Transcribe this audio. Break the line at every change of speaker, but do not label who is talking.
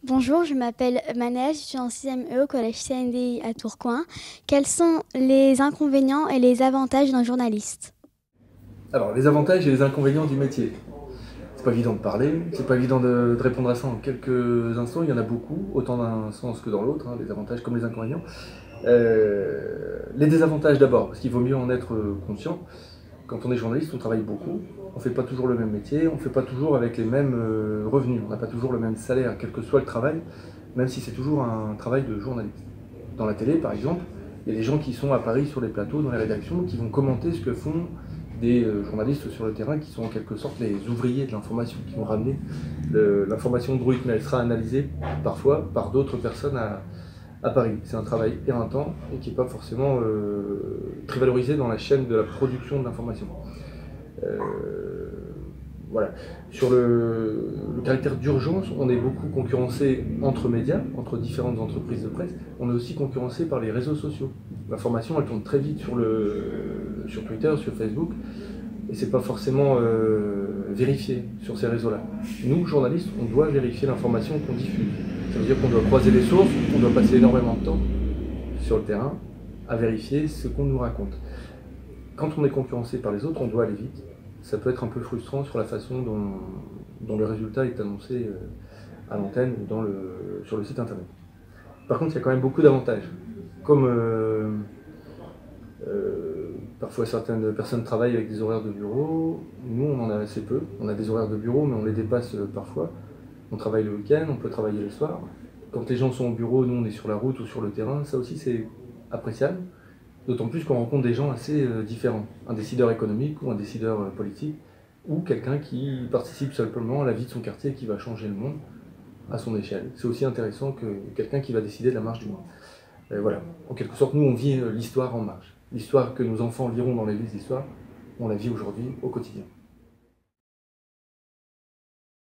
Bonjour, je m'appelle Manel, je suis en 6e E au collège CNDI à Tourcoing. Quels sont les inconvénients et les avantages d'un journaliste?
Alors, les avantages et les inconvénients du métier. C'est pas évident de parler, c'est pas évident de répondre à ça en quelques instants. Il y en a beaucoup, autant d'un sens que dans l'autre, hein, les avantages comme les inconvénients. Les désavantages d'abord, parce qu'il vaut mieux en être conscient. Quand on est journaliste, on travaille beaucoup. On fait pas toujours le même métier, on fait pas toujours avec les mêmes revenus. On n'a pas toujours le même salaire, quel que soit le travail, même si c'est toujours un travail de journaliste. Dans la télé, par exemple, il y a des gens qui sont à Paris sur les plateaux, dans les rédactions, qui vont commenter ce que font des journalistes sur le terrain, qui sont en quelque sorte les ouvriers de l'information, qui vont ramener l'information brute, mais elle sera analysée parfois par d'autres personnes à Paris. C'est un travail éreintant et qui n'est pas forcément très valorisé dans la chaîne de la production de l'information. Euh, voilà. Sur le caractère d'urgence, on est beaucoup concurrencé entre médias, entre différentes entreprises de presse. On est aussi concurrencé par les réseaux sociaux. L'information, elle tourne très vite sur Twitter, sur Facebook, et c'est pas forcément vérifié sur ces réseaux-là. Nous, journalistes, on doit vérifier l'information qu'on diffuse. Ça veut dire qu'on doit croiser les sources, on doit passer énormément de temps sur le terrain à vérifier ce qu'on nous raconte. Quand on est concurrencé par les autres, on doit aller vite. Ça peut être un peu frustrant sur la façon dont le résultat est annoncé à l'antenne ou sur le site internet. Par contre, il y a quand même beaucoup d'avantages. Comme parfois certaines personnes travaillent avec des horaires de bureau, nous on en a assez peu. On a des horaires de bureau, mais on les dépasse parfois. On travaille le week-end, on peut travailler le soir. Quand les gens sont au bureau, nous on est sur la route ou sur le terrain, ça aussi c'est appréciable. D'autant plus qu'on rencontre des gens assez différents. Un décideur économique ou un décideur politique, ou quelqu'un qui participe simplement à la vie de son quartier et qui va changer le monde à son échelle. C'est aussi intéressant que quelqu'un qui va décider de la marche du monde. Voilà. En quelque sorte, nous on vit l'histoire en marche. L'histoire que nos enfants liront dans les livres d'histoire, on la vit aujourd'hui au quotidien.